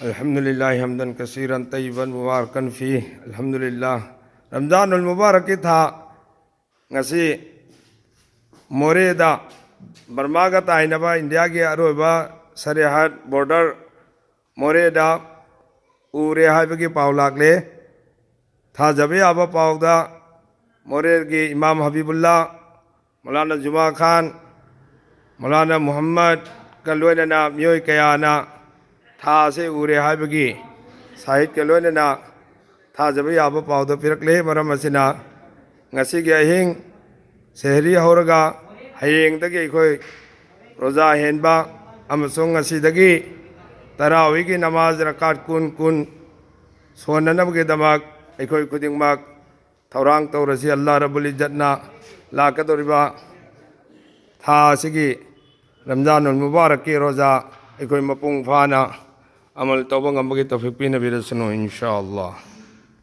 अल्हम्दुलिल्लाह हमदन कसीरन तय्यबन मुबारकन फी अल्हम्दुलिल्लाह रमजानुल मुबारक की था ngasi मोरेदा बर्मा का ताइनबा इंडिया के अरोबा सरिहद बॉर्डर मोरेदा उरे हाइबगी पाव लागले था जबे आबा पावदा मोरे के इमाम हबीबुल्ला मौलाना जुमा खान मौलाना मोहम्मद का लोयना मियोय कयाना था से उरे हाइबगी साहिद के लोयना था जबे आबा पावदा फिरकले मरम असिना ngasi के अहिंग शहरी होरगा हयेंग दगी अखोय रोजा हेनबा अमसोंग ngasi दगी तरावी की नमाज रकात कुन कुन सोननब के दमाग अखोय खुदिंगमाक थौरांग तौरसी अल्लाह रब्बुल इज्जतना लाकदोरिबा था सिगी रमजानुल मुबारक की रोजा अखोय मपुंग फाना अमल तौबा ngambagi तौफीक पीनबिरसनो इंशाअल्लाह।